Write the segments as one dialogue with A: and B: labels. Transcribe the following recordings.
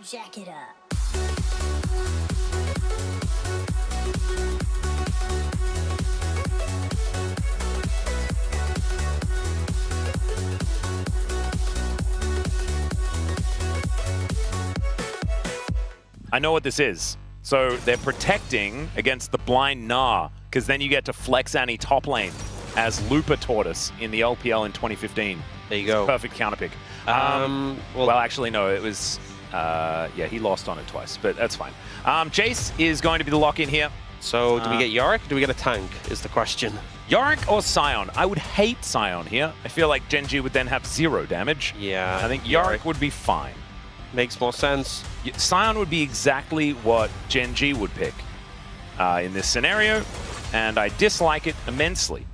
A: Jack it up.
B: I know what this is. So they're protecting against the blind Gnar, because then you get to flex Annie top lane, as Looper taught us in the LPL in 2015.
C: There you go.
B: Perfect counter pick. Well, actually, no, it was... yeah, he lost on it twice, but that's fine. Jace is going to be the lock-in here.
C: So do we get Yorick or do we get a tank, is the question.
B: Yorick or Sion? I would hate Sion here. I feel like Genji would then have 0 damage.
C: Yeah.
B: I think Yorick would be fine.
C: Makes more sense.
B: Sion would be exactly what Genji would pick in this scenario, and I dislike it immensely.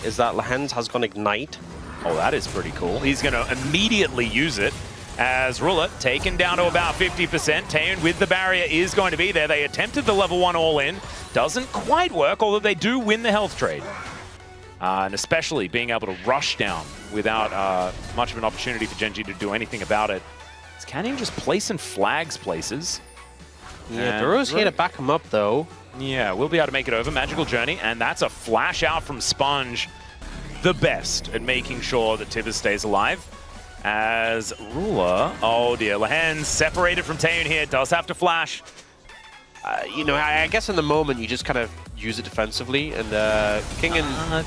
C: Is that Lehends has gone Ignite.
B: Oh, that is pretty cool. He's going to immediately use it as Ruler taken down to about 50%. Taeyeon with the barrier is going to be there. They attempted the level 1 all-in. Doesn't quite work, although they do win the health trade. And especially being able to rush down without much of an opportunity for Genji to do anything about it. Is Canyon just placing flags places?
C: Yeah, Duro's here to back him up, though.
B: Yeah, we'll be able to make it over. Magical Journey, and that's a flash out from Sponge. The best at making sure that Tivers stays alive. As Ruler, oh dear, Lehends separated from Taeyeon here, does have to flash.
C: You know, I guess in the moment you just kind of use it defensively, and Kingen...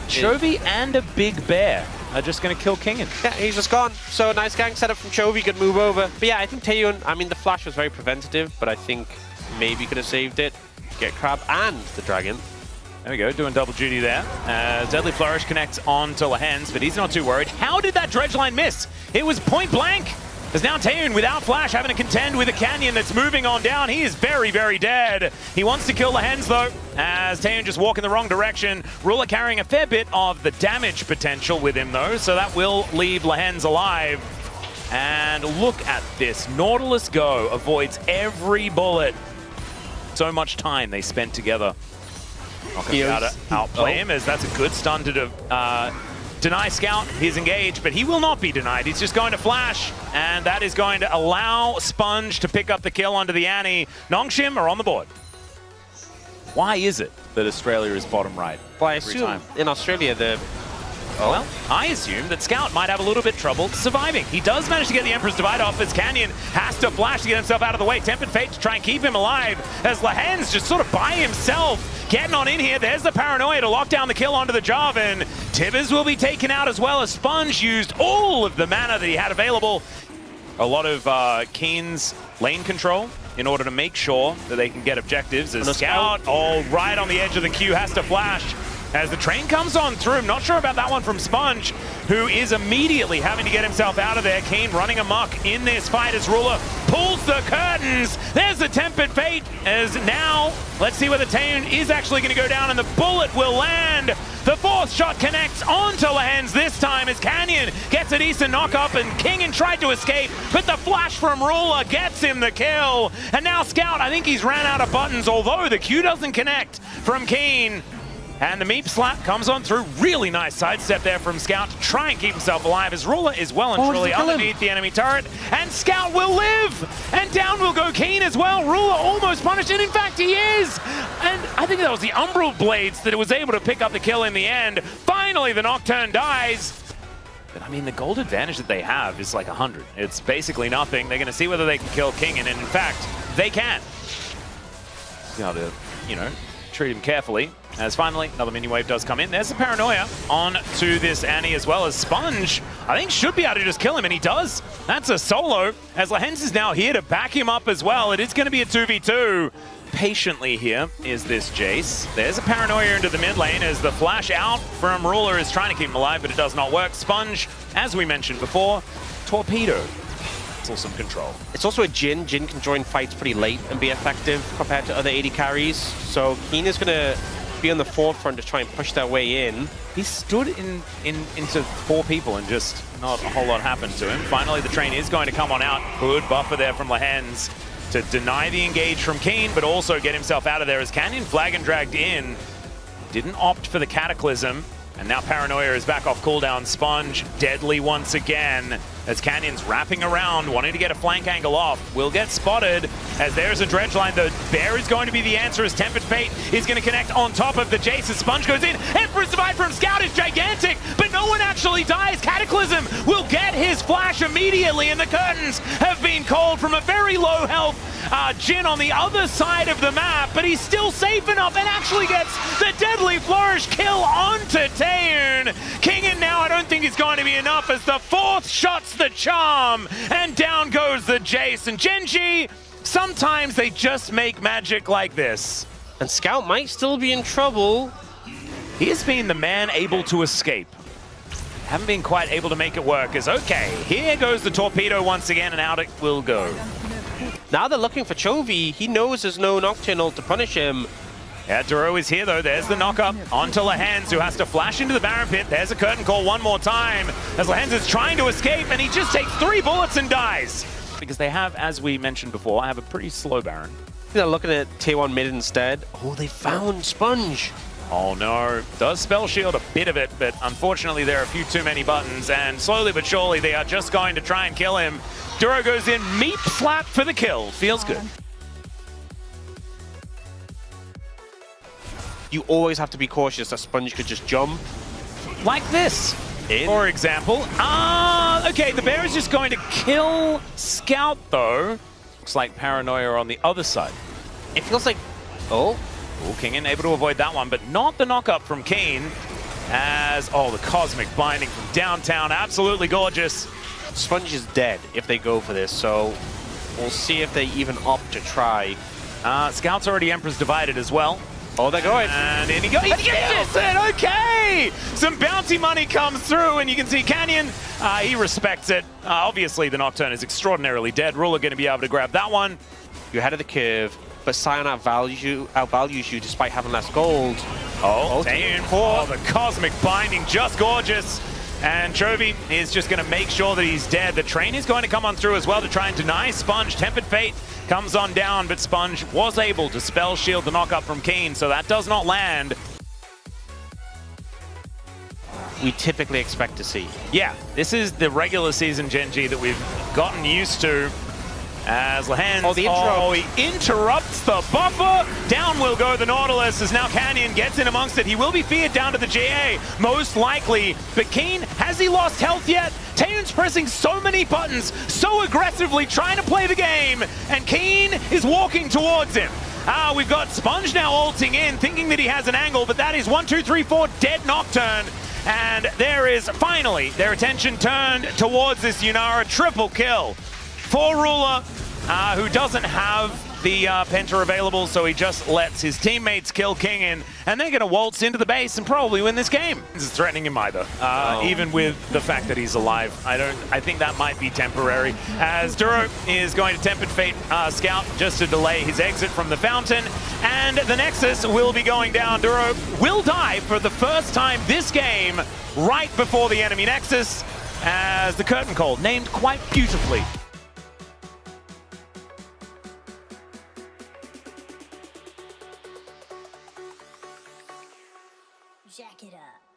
B: Chovy and a Big Bear are just going to kill Kingen.
C: Yeah, he's just gone. So nice gang setup from Chovy, good move over. But yeah, I think Taeyeon, I mean, the flash was very preventative, but I think maybe could have saved it. Get Crab and the Dragon.
B: There we go, doing double duty there. Deadly Flourish connects on to Lehends, but he's not too worried. How did that Dredge line miss? It was point blank. There's now Taeyeon without flash having to contend with a Canyon that's moving on down. He is very, very dead. He wants to kill Lehends though, as Taeyeon just walking the wrong direction. Ruler carrying a fair bit of the damage potential with him though, so that will leave Lehends alive. And look at this, Nautilus Go avoids every bullet. So much time they spent together. Not going to be able to outplay him, as that's a good stun to deny Scout his engage, but he will not be denied. He's just going to flash, and that is going to allow Sponge to pick up the kill onto the Annie. Nongshim are on the board. Why is it that Australia is bottom right?
C: Well, I assume in Australia the...
B: Well, I assume that Scout might have a little bit trouble surviving. He does manage to get the Emperor's Divide off, as Canyon has to flash to get himself out of the way. Tempered Fate to try and keep him alive, as Lehends just sort of by himself getting on in here. There's the Paranoia to lock down the kill onto the Jarvan. Tivers will be taken out as well, as Sponge used all of the mana that he had available. A lot of Kiin's lane control in order to make sure that they can get objectives. As Scout, right on the edge of the queue, has to flash. As the train comes on through, I'm not sure about that one from Sponge, who is immediately having to get himself out of there. Kiin running amok in this fight as Ruler pulls the curtains. There's the Tempered Fate, as now, let's see whether Taeyeon is actually going to go down, and the bullet will land. The fourth shot connects onto Lehends this time, as Canyon gets a decent knock-up, and Kingen tried to escape, but the flash from Ruler gets him the kill. And now Scout, I think he's ran out of buttons, although the Q doesn't connect from Kiin. And the Meep slap comes on through. Really nice sidestep there from Scout to try and keep himself alive, as Ruler is well and truly underneath the enemy turret. And Scout will live! And down will go Kiin as well. Ruler almost punished, and in fact he is! And I think that was the Umbral Blades that was able to pick up the kill in the end. Finally the Nocturne dies. But I mean, the gold advantage that they have is like 100. It's basically nothing. They're going to see whether they can kill Kingen, and in fact, they can. You got to, you know, treat him carefully. As finally, another minion wave does come in. There's the Paranoia on to this Annie, as well as Sponge. I think should be able to just kill him, and he does. That's a solo, as Lehends is now here to back him up as well. It is going to be a 2v2. Patiently here is this Jace. There's a Paranoia into the mid lane, as the flash out from Ruler is trying to keep him alive, but it does not work. Sponge, as we mentioned before, Torpedo. Some control.
C: It's also a Jhin. Jhin can join fights pretty late and be effective compared to other AD carries. So Kiin is going to be on the forefront to try and push their way in.
B: He stood into 4 people and just not a whole lot happened to him. Finally, the train is going to come on out. Good buffer there from Lahens to deny the engage from Kiin, but also get himself out of there as Canyon flag and dragged in. Didn't opt for the Cataclysm. And now Paranoia is back off cooldown. Sponge deadly once again as Canyon's wrapping around, wanting to get a flank angle off. Will get spotted as there's a dredge line. The bear is going to be the answer as Tempered Fate is going to connect on top of the Jace as Sponge goes in. Emperor's Divide from Scout is gigantic, but no one actually dies. Cataclysm will get his flash immediately, and the curtains have been called from a very low health Jin on the other side of the map, but he's still safe enough and actually gets the deadly flourish kill onto Taeyoon. Kingen now I don't think is going to be enough as the 4th shot's the charm, and down goes the Jace. And Genji, sometimes they just make magic like this.
C: And Scout might still be in trouble.
B: He has been the man able to escape. Haven't been quite able to make it work as, okay, here goes the torpedo once again, and out it will go.
C: Now they're looking for Chovy. He knows there's no Nocturnal to punish him.
B: Yeah, Duro is here though. There's the knock-up onto Lahens, who has to flash into the Baron Pit. There's a curtain call one more time as Lahens is trying to escape, and he just takes 3 bullets and dies. Because they have, as we mentioned before, have a pretty slow Baron.
C: They're looking at Tier 1 mid instead. Oh, they found Sponge.
B: Oh no, does spell shield a bit of it, but unfortunately there are a few too many buttons, and slowly but surely they are just going to try and kill him. Duro goes in, meat flap for the kill. Feels good.
C: You always have to be cautious that Sponge could just jump.
B: Like this, for example. Okay, the bear is just going to kill Scout though. Looks like Paranoia on the other side.
C: It feels like, oh,
B: Kingen able to avoid that one, but not the knock-up from Kiin. As, the Cosmic Binding from downtown, absolutely gorgeous.
C: Sponge is dead if they go for this, so we'll see if they even opt to try.
B: Scout's already Emperor's Divided as well.
C: Oh, they're going.
B: And in he goes. He gets it! Okay! Some bounty money comes through, and you can see Canyon, he respects it. Obviously, the Nocturne is extraordinarily dead. Ruler going to be able to grab that one.
C: You're ahead of the curve, but Sion outvalues you despite having less gold.
B: Taeyoon, the Cosmic Binding, just gorgeous. And Chovy is just going to make sure that he's dead. The train is going to come on through as well to try and deny Sponge. Tempered Fate comes on down, but Sponge was able to spell shield the knock-up from Kiin, so that does not land.
C: We typically expect to see.
B: Yeah, this is the regular season Genji that we've gotten used to. As Lahens, he interrupts the buffer. Down will go the Nautilus as now Canyon gets in amongst it. He will be feared down to the GA, most likely. But Kiin, has he lost health yet? Taeyoon's pressing so many buttons, so aggressively trying to play the game, and Kiin is walking towards him. We've got Sponge now ulting in, thinking that he has an angle, but that is 1, 2, 3, 4, dead Nocturne. And there is finally their attention turned towards this Yunara triple kill. For Ruler, who doesn't have the Penta available, so he just lets his teammates kill Kingen, and they're going to waltz into the base and probably win this game. This is threatening him either, even with the fact that he's alive. I think that might be temporary, as Duro is going to Tempered Fate Scout just to delay his exit from the fountain, and the Nexus will be going down. Duro will die for the first time this game, right before the enemy Nexus, as the curtain call, named quite beautifully.
A: Jack it up.